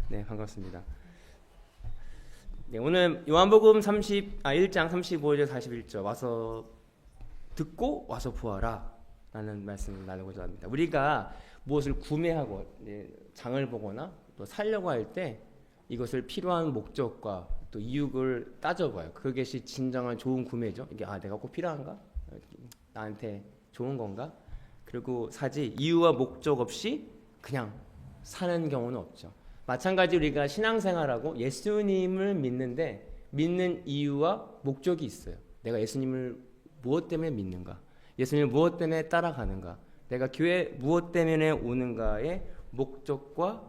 네, 반갑습니다. 네, 오늘 요한복음 1장 35절 41절 와서 듣고 와서 보아라 라는 말씀을 나누고자 합니다. 우리가 무엇을 구매하고 장을 보거나 또 살려고 할 때 이것을 필요한 목적과 또 이유를 따져봐요. 그것이 진정한 좋은 구매죠. 이게 내가 꼭 필요한가? 나한테 좋은 건가? 그리고 사지 이유와 목적 없이 그냥 사는 경우는 없죠. 마찬가지 우리가 신앙생활하고 예수님을 믿는데 믿는 이유와 목적이 있어요. 내가 예수님을 무엇 때문에 믿는가? 예수님을 무엇 때문에 따라가는가? 내가 교회 무엇 때문에 오는가의 목적과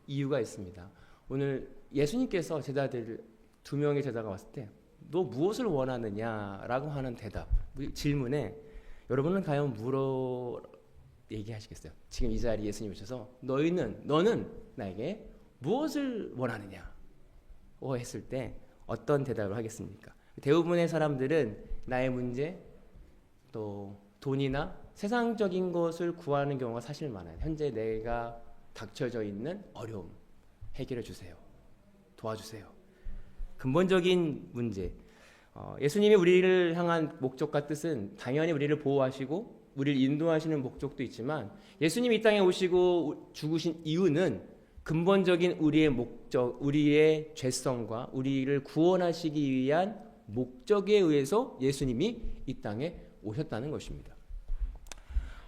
이유가 있습니다. 오늘 예수님께서 제자들 2명의 제자가 왔을 때 너 무엇을 원하느냐라고 하는 대답, 질문에 여러분은 과연 얘기하시겠어요? 지금 이 자리에 예수님 오셔서 너는 나에게 무엇을 원하느냐? 했을 때 어떤 대답을 하겠습니까? 대부분의 사람들은 나의 문제, 또 돈이나 세상적인 것을 구하는 경우가 사실 많아요. 현재 내가 닥쳐져 있는 어려움 해결해 주세요. 도와주세요. 근본적인 문제. 예수님이 우리를 향한 목적과 뜻은 당연히 우리를 보호하시고 우리를 인도하시는 목적도 있지만 예수님이 이 땅에 오시고 죽으신 이유는 근본적인 우리의 목적, 우리의 죄성과 우리를 구원하시기 위한 목적에 의해서 예수님이 이 땅에 오셨다는 것입니다.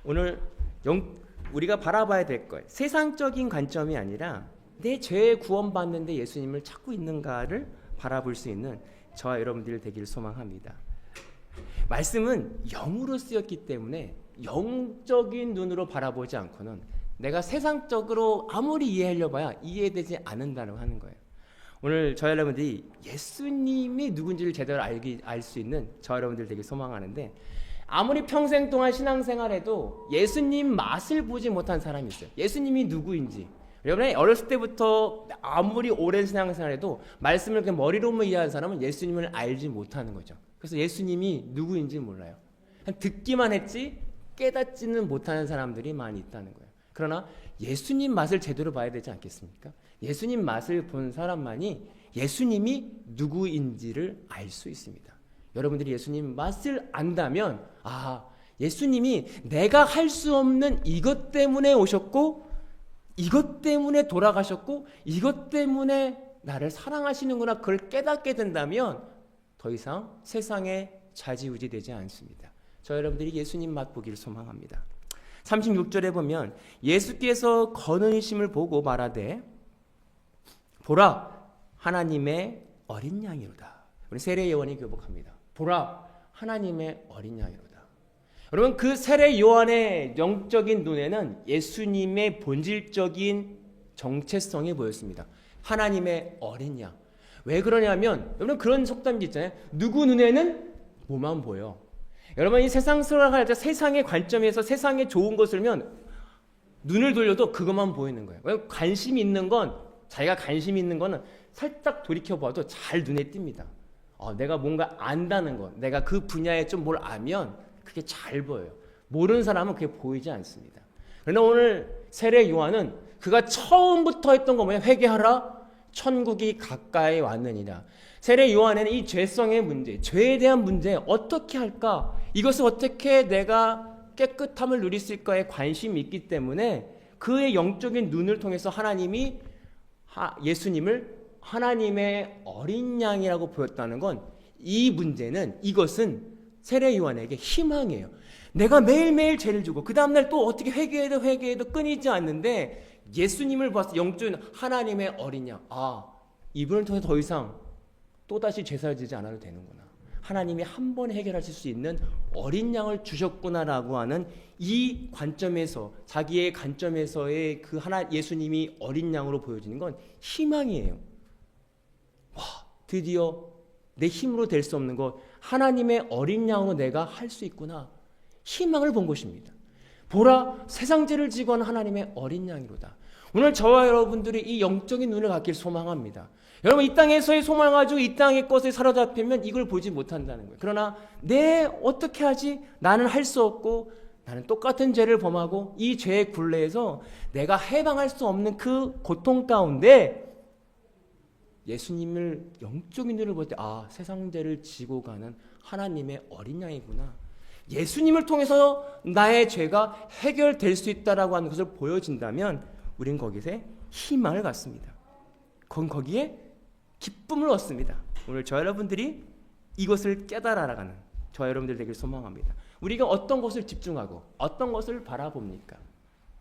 오늘 우리가 바라봐야 될 것, 세상적인 관점이 아니라 내 죄에 구원받는데 예수님을 찾고 있는가를 바라볼 수 있는 저와 여러분들 되기를 소망합니다. 말씀은 영으로 쓰였기 때문에 영적인 눈으로 바라보지 않고는 내가 세상적으로 아무리 이해하려 봐야 이해되지 않는다고 하는 거예요. 오늘 저와 여러분들이 예수님이 누군지를 제대로 알 수 있는 저와 여러분들 되게 소망하는데 아무리 평생 동안 신앙생활해도 예수님 맛을 보지 못한 사람이 있어요. 예수님이 누구인지. 여러분이 어렸을 때부터 아무리 오랜 신앙생활해도 말씀을 그냥 머리로만 이해하는 사람은 예수님을 알지 못하는 거죠. 그래서 예수님이 누구인지 몰라요. 듣기만 했지 깨닫지는 못하는 사람들이 많이 있다는 거예요. 그러나 예수님 맛을 제대로 봐야 되지 않겠습니까? 예수님 맛을 본 사람만이 예수님이 누구인지를 알 수 있습니다. 여러분들이 예수님 맛을 안다면 예수님이 내가 할 수 없는 이것 때문에 오셨고 이것 때문에 돌아가셨고 이것 때문에 나를 사랑하시는구나 그걸 깨닫게 된다면 더 이상 세상에 좌지우지 되지 않습니다. 저 여러분들이 예수님 맛보기를 소망합니다. 36절에 보면 예수께서 거느리심을 보고 말하되 보라 하나님의 어린 양이로다. 우리 세례 요한이 교복합니다. 보라 하나님의 어린 양이로다. 여러분 그 세례 요한의 영적인 눈에는 예수님의 본질적인 정체성이 보였습니다. 하나님의 어린 양. 왜 그러냐면 여러분 그런 속담이 있잖아요. 누구 눈에는 뭐만 보여. 여러분 이 세상 살아갈 때 세상의 관점에서 세상에 좋은 것을 면 눈을 돌려도 그것만 보이는 거예요. 왜 관심이 있는 건 자기가 관심이 있는 거는 살짝 돌이켜봐도 잘 눈에 띕니다. 내가 뭔가 안다는 것, 내가 그 분야에 좀 뭘 알면 그게 잘 보여요. 모르는 사람은 그게 보이지 않습니다. 그러나 오늘 세례 요한은 그가 처음부터 했던 거 뭐냐? 회개하라. 천국이 가까이 왔느니라. 세례 요한에는 이 죄성의 문제, 죄에 대한 문제 어떻게 할까? 이것을 어떻게 내가 깨끗함을 누릴 수 있을까에 관심이 있기 때문에 그의 영적인 눈을 통해서 하나님이 예수님을 하나님의 어린 양이라고 보였다는 건 이 문제는 이것은 세례 요한에게 희망이에요. 내가 매일매일 죄를 지고 그 다음날 또 어떻게 회개해도 끊이지 않는데 예수님을 봤을 때 영적인 하나님의 어린 양. 이분을 통해 더 이상 또다시 죄사를 지지 않아도 되는구나. 하나님이 한 번에 해결하실 수 있는 어린 양을 주셨구나라고 하는 이 관점에서 자기의 관점에서의 그 예수님이 어린 양으로 보여지는 건 희망이에요. 드디어 내 힘으로 될 수 없는 것 하나님의 어린 양으로 내가 할 수 있구나. 희망을 본 것입니다. 보라 세상 죄를 지고 하는 하나님의 어린 양이로다. 오늘 저와 여러분들이 이 영적인 눈을 갖길 소망합니다. 여러분 이 땅에서의 소망을 가지고 이 땅의 것에 사로잡히면 이걸 보지 못한다는 거예요. 그러나 어떻게 하지? 나는 할 수 없고 나는 똑같은 죄를 범하고 이 죄의 굴레에서 내가 해방할 수 없는 그 고통 가운데 예수님을 영적인 눈을 볼 때 세상 죄를 지고 가는 하나님의 어린 양이구나. 예수님을 통해서 나의 죄가 해결될 수 있다라고 하는 것을 보여진다면 우린 거기에 희망을 갖습니다. 거기에 기쁨을 얻습니다. 오늘 저 여러분들이 이것을 깨달아 나가는 저 여러분들 되길 소망합니다. 우리가 어떤 것을 집중하고 어떤 것을 바라봅니까?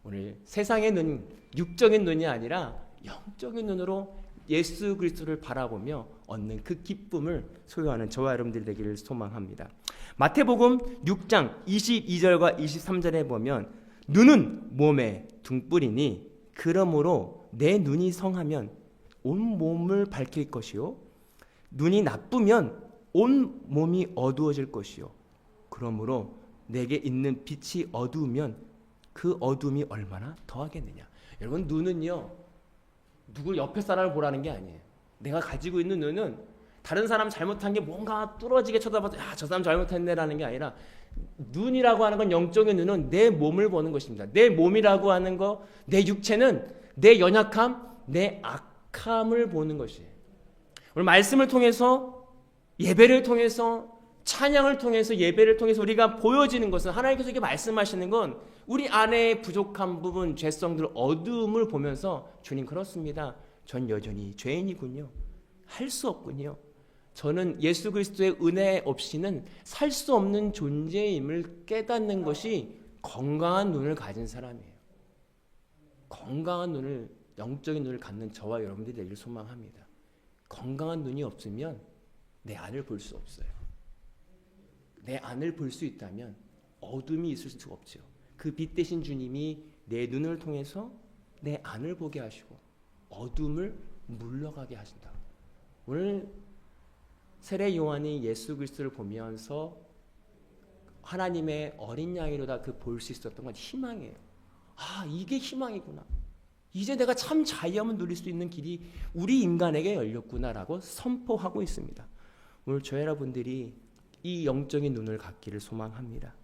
오늘 세상의 눈, 육적인 눈이 아니라 영적인 눈으로 예수 그리스도를 바라보며 얻는 그 기쁨을 소유하는 저와 여러분들 되기를 소망합니다. 마태복음 6장 22절과 23절에 보면 눈은 몸의 등불이니 그러므로 내 눈이 성하면 온 몸을 밝힐 것이요 눈이 나쁘면 온 몸이 어두워질 것이요 그러므로 내게 있는 빛이 어두우면 그 어둠이 얼마나 더하겠느냐. 여러분, 눈은요 누구 옆에 사람을 보라는 게 아니에요. 내가 가지고 있는 눈은 다른 사람 잘못한 게 뭔가 뚫어지게 쳐다봐도 저 사람 잘못했네라는 게 아니라 눈이라고 하는 건 영적인 눈은 내 몸을 보는 것입니다. 내 몸이라고 하는 거, 내 육체는 내 연약함, 내 악함을 보는 것이에요. 오늘 말씀을 통해서 예배를 통해서 찬양을 통해서 예배를 통해서 우리가 보여지는 것은 하나님께서 이렇게 말씀하시는 건 우리 안에 부족한 부분, 죄성들, 어두움을 보면서 주님 그렇습니다. 전 여전히 죄인이군요. 할 수 없군요. 저는 예수 그리스도의 은혜 없이는 살 수 없는 존재임을 깨닫는 것이 건강한 눈을 가진 사람이에요. 건강한 눈을, 영적인 눈을 갖는 저와 여러분들이 되기를 소망합니다. 건강한 눈이 없으면 내 안을 볼 수 없어요. 내 안을 볼 수 있다면 어둠이 있을 수가 없죠. 그 빛 대신 주님이 내 눈을 통해서 내 안을 보게 하시고 어둠을 물러가게 하신다. 오늘 세례 요한이 예수 그리스도를 보면서 하나님의 어린 양이로다 그 볼 수 있었던 건 희망이에요. 이게 희망이구나. 이제 내가 참 자유함을 누릴 수 있는 길이 우리 인간에게 열렸구나라고 선포하고 있습니다. 오늘 저 여러분들이 이 영적인 눈을 갖기를 소망합니다.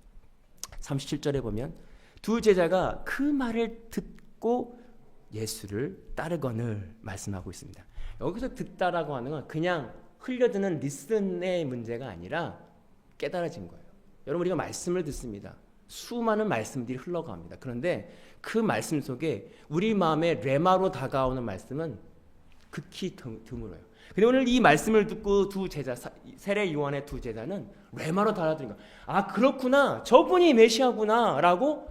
37절에 보면 두 제자가 그 말을 듣고 예수를 따르거늘 말씀하고 있습니다. 여기서 듣다라고 하는 건 그냥 흘려드는 리슨의 문제가 아니라 깨달아진 거예요. 여러분, 우리가 말씀을 듣습니다. 수많은 말씀들이 흘러갑니다. 그런데 그 말씀 속에 우리 마음에 레마로 다가오는 말씀은 극히 드물어요. 근데 오늘 이 말씀을 듣고 두 제자, 세례 요한의 두 제자는 레마로 달아들인 거예요. 그렇구나, 저분이 메시아구나 라고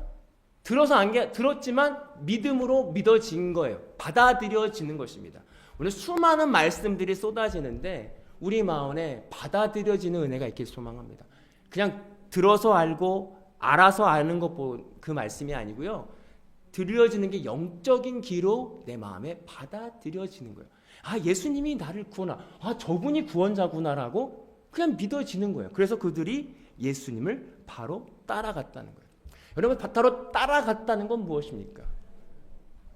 들었지만 믿음으로 믿어진 거예요. 받아들여지는 것입니다. 오늘 수많은 말씀들이 쏟아지는데 우리 마음에 받아들여지는 은혜가 있길 소망합니다. 그냥 들어서 알고 알아서 아는 것 그 말씀이 아니고요. 들려지는 게 영적인 기로 내 마음에 받아들여지는 거예요. 예수님이 나를 구원하, 저분이 구원자구나라고 그냥 믿어지는 거예요. 그래서 그들이 예수님을 바로 따라갔다는 거예요. 여러분, 바로 따라갔다는 건 무엇입니까?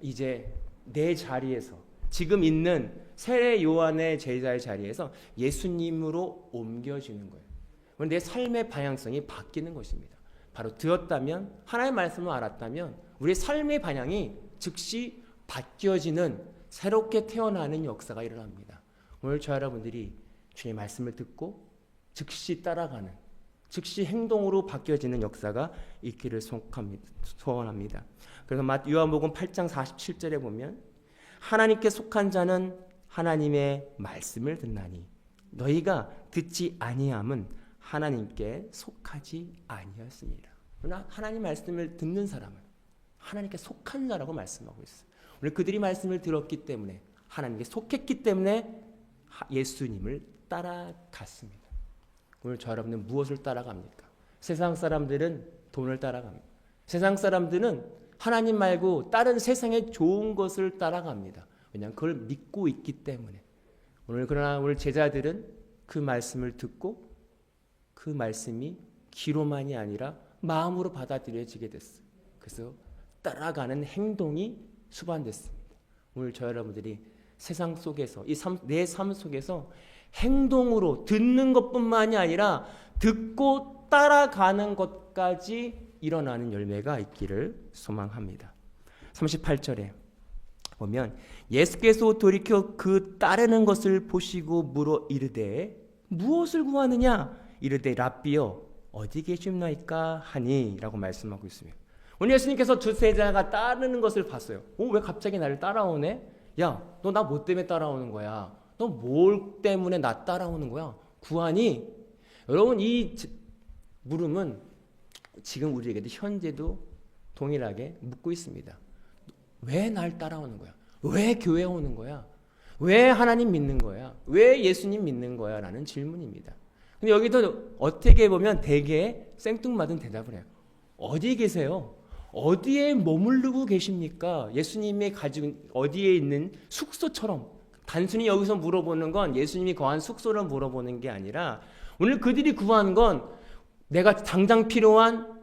이제 내 자리에서 지금 있는 세례 요한의 제자의 자리에서 예수님으로 옮겨지는 거예요. 내 삶의 방향성이 바뀌는 것입니다. 바로 들었다면, 하나님의 말씀을 알았다면 우리의 삶의 방향이 즉시 바뀌어지는 새롭게 태어나는 역사가 일어납니다. 오늘 저 여러분들이 주님의 말씀을 듣고 즉시 따라가는, 즉시 행동으로 바뀌어지는 역사가 있기를 소원합니다. 그래서 요한복음 8장 47절에 보면 하나님께 속한 자는 하나님의 말씀을 듣나니 너희가 듣지 아니함은 하나님께 속하지 아니하였습니다. 그러나 하나님 말씀을 듣는 사람은 하나님께 속한 자라고 말씀하고 있어요. 오늘 그들이 말씀을 들었기 때문에, 하나님께 속했기 때문에 예수님을 따라갔습니다. 오늘 저 여러분은 무엇을 따라갑니까? 세상 사람들은 돈을 따라갑니다. 세상 사람들은 하나님 말고 다른 세상의 좋은 것을 따라갑니다. 왜냐하면 그걸 믿고 있기 때문에. 그러나 오늘 제자들은 그 말씀을 듣고 그 말씀이 귀로만이 아니라 마음으로 받아들여지게 됐어요. 그래서 따라가는 행동이 수반됐습니다. 오늘 저 여러분들이 세상 속에서, 내 삶 속에서 행동으로 듣는 것뿐만이 아니라 듣고 따라가는 것까지 일어나는 열매가 있기를 소망합니다. 38절에 보면 예수께서 돌이켜 그 따르는 것을 보시고 물어 이르되 무엇을 구하느냐 이르되 랍비여 어디 계십나이까 하니 라고 말씀하고 있습니다. 오늘 예수님께서 두 제자가 따르는 것을 봤어요. 왜 갑자기 나를 따라오네? 야, 너 나 뭐 때문에 따라오는 거야? 너 뭘 때문에 나 따라오는 거야? 구하니? 여러분 이 물음은 지금 우리에게도 현재도 동일하게 묻고 있습니다. 왜 날 따라오는 거야? 왜 교회 오는 거야? 왜 하나님 믿는 거야? 왜 예수님 믿는 거야? 라는 질문입니다. 근데 여기도 어떻게 보면 되게 생뚱맞은 대답을 해요. 어디 계세요? 어디에 머무르고 계십니까? 예수님이 가지고 어디에 있는 숙소처럼 단순히 여기서 물어보는 건 예수님이 거한 숙소를 물어보는 게 아니라 오늘 그들이 구하는 건 내가 당장 필요한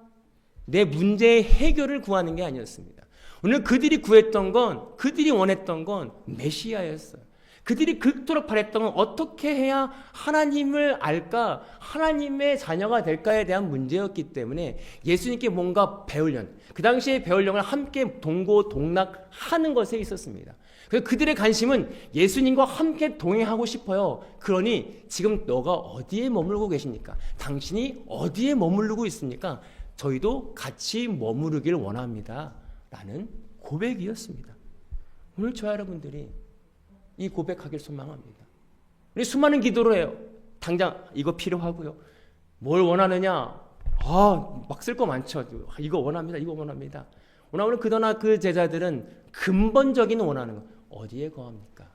내 문제의 해결을 구하는 게 아니었습니다. 오늘 그들이 구했던 건 그들이 원했던 건 메시아였어요. 그들이 그토록 바랬던 건 어떻게 해야 하나님을 알까, 하나님의 자녀가 될까에 대한 문제였기 때문에 예수님께 뭔가 배우려는, 그 당시에 배우려는 함께 동고동락하는 것에 있었습니다. 그래서 그들의 관심은 예수님과 함께 동행하고 싶어요. 그러니 지금 너가 어디에 머물고 계십니까? 당신이 어디에 머무르고 있습니까? 저희도 같이 머무르길 원합니다. 라는 고백이었습니다. 오늘 저와 여러분들이 이 고백하길 소망합니다. 우리 수많은 기도를 해요. 당장 이거 필요하고요. 뭘 원하느냐? 막 쓸 거 많죠. 이거 원합니다. 이거 원합니다. 오늘 그러나 그 제자들은 근본적인 원하는 거 어디에 거합니까?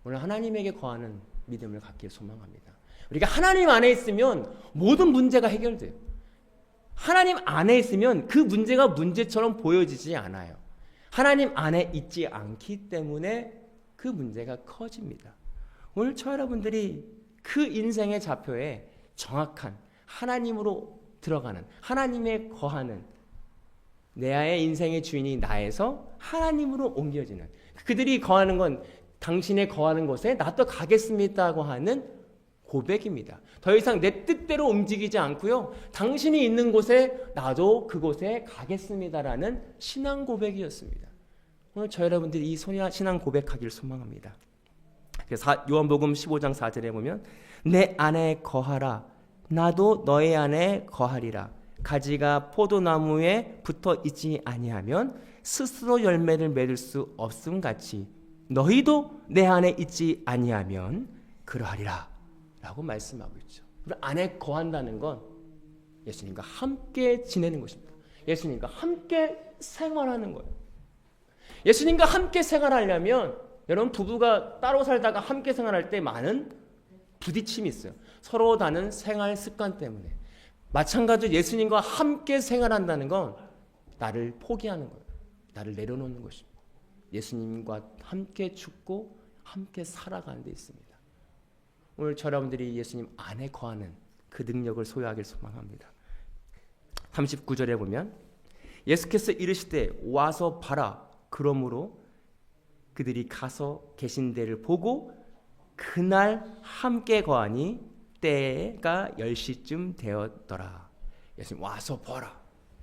오늘 하나님에게 거하는 믿음을 갖길 소망합니다. 우리가 하나님 안에 있으면 모든 문제가 해결돼요. 하나님 안에 있으면 그 문제가 문제처럼 보여지지 않아요. 하나님 안에 있지 않기 때문에 그 문제가 커집니다. 오늘 저 여러분들이 그 인생의 좌표에 정확한 하나님으로 들어가는, 하나님에 거하는, 내 인생의 주인이 나에서 하나님으로 옮겨지는, 그들이 거하는 건 당신의 거하는 곳에 나도 가겠습니다고 하는 고백입니다. 더 이상 내 뜻대로 움직이지 않고요, 당신이 있는 곳에 나도 그곳에 가겠습니다라는 신앙 고백이었습니다. 오늘 저 여러분들이 이 신앙 고백하기를 소망합니다. 요한복음 15장 4절에 보면 내 안에 거하라 나도 너의 안에 거하리라. 가지가 포도나무에 붙어 있지 아니하면 스스로 열매를 맺을 수 없음 같이 너희도 내 안에 있지 아니하면 그러하리라 라고 말씀하고 있죠. 우리 안에 거한다는 건 예수님과 함께 지내는 것입니다. 예수님과 함께 생활하는 거예요. 예수님과 함께 생활하려면 여러분 부부가 따로 살다가 함께 생활할 때 많은 부딪힘이 있어요. 서로 다른 생활 습관 때문에. 마찬가지로 예수님과 함께 생활한다는 건 나를 포기하는 거예요. 나를 내려놓는 것입니다. 예수님과 함께 죽고 함께 살아가는 데 있습니다. 오늘 여러분들이 예수님 안에 거하는 그 능력을 소유하길 소망합니다. 39절에 보면 예수께서 이르시되 와서 봐라. 그러므로 그들이 가서 계신 데를 보고 그날 함께 거하니 때가 10시쯤 되었더라. 예수님 와서 보라.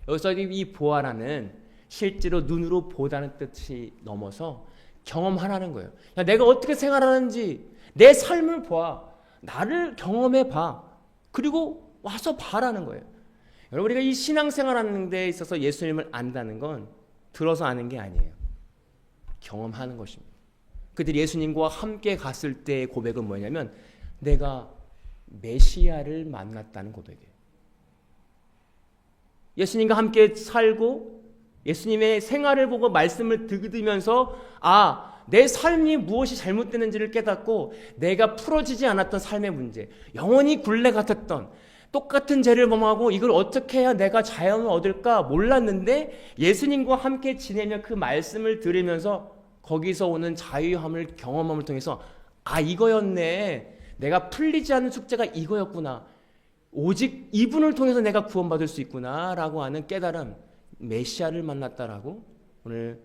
여기서 이 보아라는 실제로 눈으로 보다는 뜻이 넘어서 경험하라는 거예요. 야, 내가 어떻게 생활하는지 내 삶을 봐. 나를 경험해 봐. 그리고 와서 봐라는 거예요. 여러분 우리가 이 신앙생활하는 데 있어서 예수님을 안다는 건 들어서 아는 게 아니에요. 경험하는 것입니다. 그들이 예수님과 함께 갔을 때의 고백은 뭐냐면 내가 메시아를 만났다는 고백이에요. 예수님과 함께 살고 예수님의 생활을 보고 말씀을 들으면서 내 삶이 무엇이 잘못되는지를 깨닫고 내가 풀어지지 않았던 삶의 문제, 영원히 굴레 같았던 똑같은 죄를 범하고 이걸 어떻게 해야 내가 자유를 얻을까 몰랐는데 예수님과 함께 지내며 그 말씀을 들으면서 거기서 오는 자유함을 경험함을 통해서 이거였네. 내가 풀리지 않는 숙제가 이거였구나. 오직 이분을 통해서 내가 구원받을 수 있구나 라고 하는 깨달음, 메시아를 만났다라고 오늘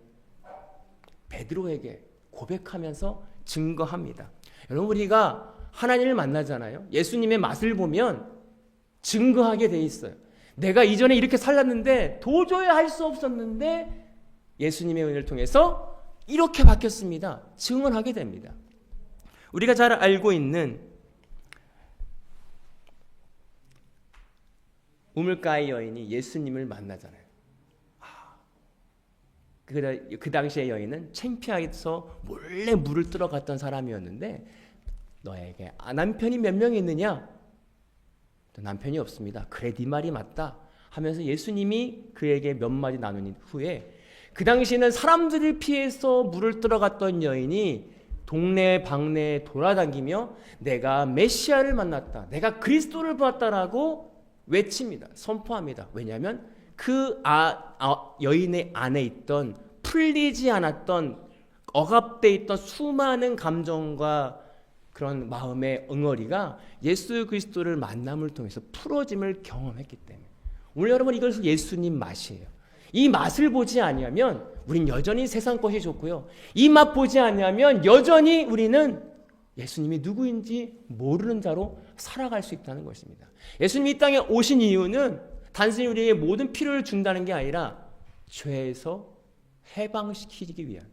베드로에게 고백하면서 증거합니다. 여러분 우리가 하나님을 만나잖아요. 예수님의 맛을 보면 증거하게 돼 있어요. 내가 이전에 이렇게 살았는데 도저히 할 수 없었는데 예수님의 은혜를 통해서 이렇게 바뀌었습니다. 증언하게 됩니다. 우리가 잘 알고 있는 우물가의 여인이 예수님을 만나잖아요. 그 당시의 여인은 창피해서 몰래 물을 들어갔던 사람이었는데 너에게 남편이 몇 명이 있느냐? 남편이 없습니다. 그래 네 말이 맞다 하면서 예수님이 그에게 몇 마디 나눈 후에 그 당시에는 사람들을 피해서 물을 들어갔던 여인이 동네 방네에 돌아다니며 내가 메시아를 만났다, 내가 그리스도를 봤다라고 외칩니다. 선포합니다. 왜냐하면 그 여인의 안에 있던 풀리지 않았던 억압되어 있던 수많은 감정과 그런 마음의 응어리가 예수 그리스도를 만남을 통해서 풀어짐을 경험했기 때문에 오늘 여러분 이것은 예수님 맛이에요. 이 맛을 보지 아니하면 우린 여전히 세상 것이 좋고요. 이 맛 보지 아니하면 여전히 우리는 예수님이 누구인지 모르는 자로 살아갈 수 있다는 것입니다. 예수님이 이 땅에 오신 이유는 단순히 우리의 모든 필요를 준다는 게 아니라 죄에서 해방시키기 위한,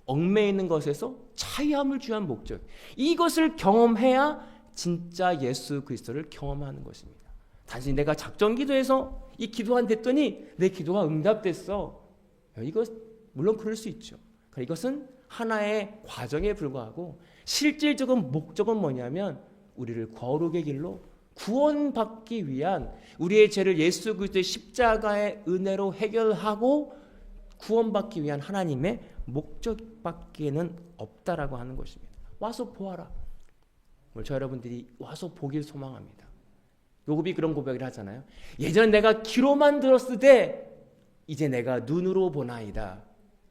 얽매여 있는 것에서 자유함을 주한 목적, 이것을 경험해야 진짜 예수 그리스도를 경험하는 것입니다. 단순히 내가 작정 기도해서 이 기도한 됐더니 내 기도가 응답됐어, 이것 물론 그럴 수 있죠. 이것은 하나의 과정에 불과하고 실질적인 목적은 뭐냐면 우리를 거룩의 길로 구원받기 위한, 우리의 죄를 예수 그리스도의 십자가의 은혜로 해결하고 구원받기 위한 하나님의 목적밖에는 없다라고 하는 것입니다. 와서 보아라. 오늘 저 여러분들이 와서 보길 소망합니다. 요곱이 그런 고백을 하잖아요. 예전 내가 귀로만 들었을 때 이제 내가 눈으로 보나이다.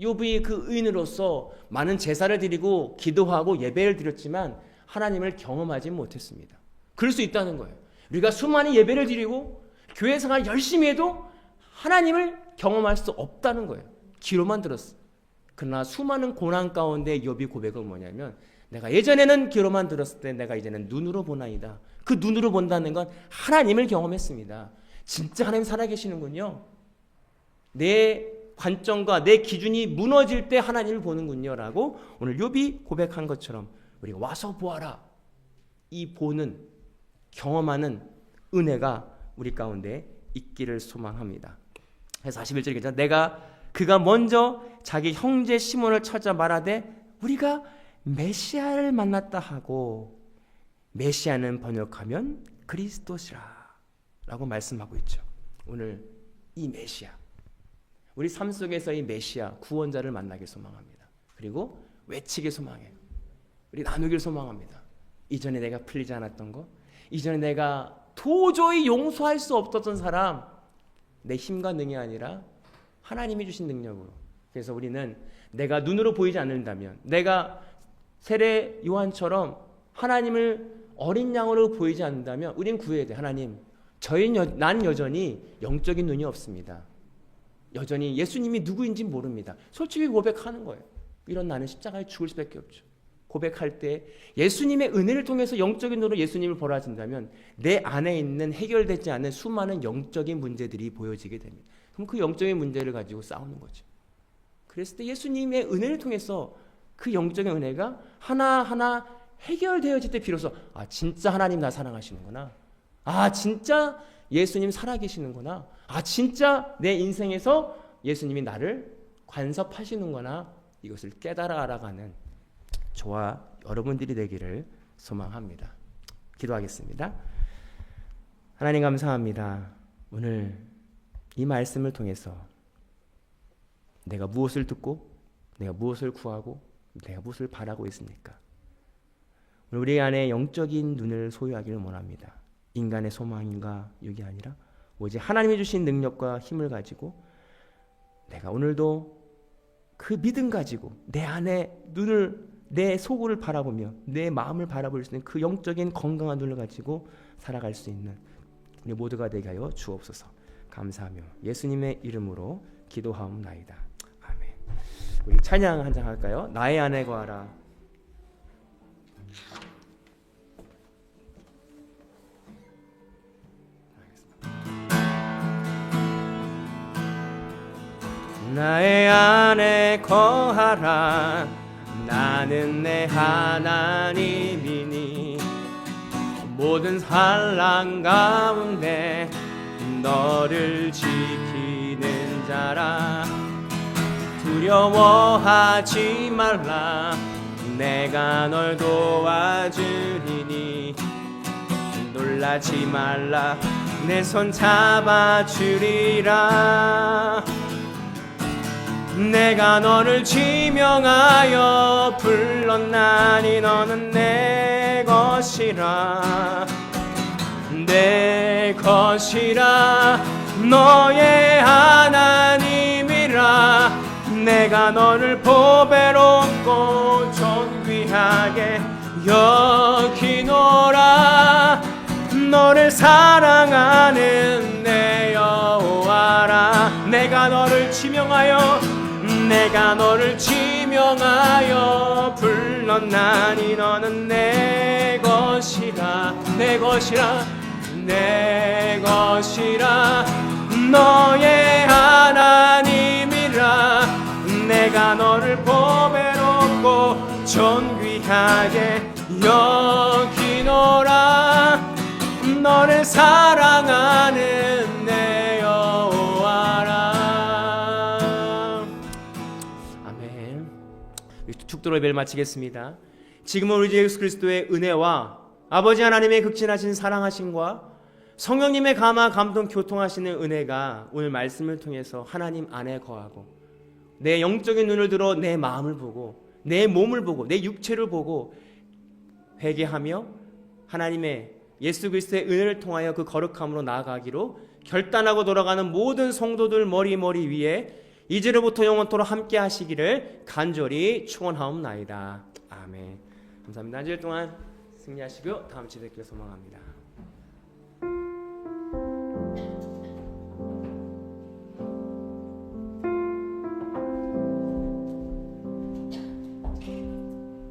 욥이 그 의인으로서 많은 제사를 드리고 기도하고 예배를 드렸지만 하나님을 경험하지 못했습니다. 그럴 수 있다는 거예요. 우리가 수많은 예배를 드리고 교회 생활 열심히 해도 하나님을 경험할 수 없다는 거예요. 귀로만 들었어. 그러나 수많은 고난 가운데 욥이 고백은 뭐냐면 내가 예전에는 귀로만 들었을 때 내가 이제는 눈으로 보나이다. 그 눈으로 본다는 건 하나님을 경험했습니다. 진짜 하나님 살아계시는군요. 내 관점과 내 기준이 무너질 때 하나님을 보는군요 라고 오늘 욥이 고백한 것처럼 우리가 와서 보아라. 이 보는, 경험하는 은혜가 우리 가운데 있기를 소망합니다. 그래서 41절에 기자 그가 먼저 자기 형제 시몬을 찾아 말하되 우리가 메시아를 만났다 하고, 메시아는 번역하면 그리스도시라 라고 말씀하고 있죠. 오늘 이 메시아, 우리 삶 속에서 이 메시아 구원자를 만나길 소망합니다. 그리고 외치길 소망해요. 우리 나누길 소망합니다. 이전에 내가 풀리지 않았던 것, 이전에 내가 도저히 용서할 수 없었던 사람, 내 힘과 능이 아니라 하나님이 주신 능력으로. 그래서 우리는 내가 눈으로 보이지 않는다면, 내가 세례 요한처럼 하나님을 어린 양으로 보이지 않는다면 우린 구해야 돼. 하나님, 난 여전히 영적인 눈이 없습니다. 여전히 예수님이 누구인지 모릅니다. 솔직히 고백하는 거예요. 이런 나는 십자가에 죽을 수밖에 없죠. 고백할 때 예수님의 은혜를 통해서 영적인 눈으로 예수님을 보라진다면 내 안에 있는 해결되지 않은 수많은 영적인 문제들이 보여지게 됩니다. 그럼 그 영적인 문제를 가지고 싸우는 거죠. 그랬을 때 예수님의 은혜를 통해서 그 영적인 은혜가 하나하나 해결되어질 때 비로소 진짜 하나님 나 사랑하시는구나. 진짜 예수님 살아계시는구나. 진짜 내 인생에서 예수님이 나를 간섭하시는구나. 이것을 깨달아 알아가는 저와 여러분들이 되기를 소망합니다. 기도하겠습니다. 하나님 감사합니다. 오늘 이 말씀을 통해서 내가 무엇을 듣고 내가 무엇을 구하고 내가 무엇을 바라고 있습니까? 우리 안에 영적인 눈을 소유하기를 원합니다. 인간의 소망인가 육이 아니라 오직 하나님이 주신 능력과 힘을 가지고 내가 오늘도 그 믿음 가지고 내 안에 눈을, 내 속을 바라보며 내 마음을 바라볼 수 있는 그 영적인 건강한 눈을 가지고 살아갈 수 있는 우리 모두가 되게 하여 주옵소서. 감사하며 예수님의 이름으로 기도하옵나이다. 아멘. 우리 찬양 한 장 할까요? 나의 안에 거하라. 나의 안에 거하라. 나는 내 하나님이니 모든 환난 가운데 너를 지키는 자라. 두려워하지 말라. 내가 널 도와주리니 놀라지 말라. 내 손 잡아주리라. 내가 너를 지명하여 불렀나니 너는 내 것이라. 내 것이라. 너의 하나님이라. 내가 너를 보배롭고 존귀하게 여기노라. 너를 사랑하는 내 여호와라. 내가 너를 지명하여 불렀나니 너는 내 것이라. 내 것이라. 내 것이라. 너의 하나님이라. 내가 너를 보배롭고 존귀하게 여기노라. 너를 사랑하는 내 여호와라. 아멘. 축도로 예배를 마치겠습니다. 지금은 우리 주 예수 그리스도의 은혜와 아버지 하나님의 극진하신 사랑하심과 성령님의 감화 감동 교통하시는 은혜가 오늘 말씀을 통해서 하나님 안에 거하고 내 영적인 눈을 들어 내 마음을 보고 내 몸을 보고 내 육체를 보고 회개하며 하나님의 예수 그리스도의 은혜를 통하여 그 거룩함으로 나아가기로 결단하고 돌아가는 모든 성도들 머리 위에 이제로부터 영원토록 함께 하시기를 간절히 축원하옵나이다. 아멘. 감사합니다. 한 주일 동안 승리하시고 다음 주에 뵙기를 소망합니다.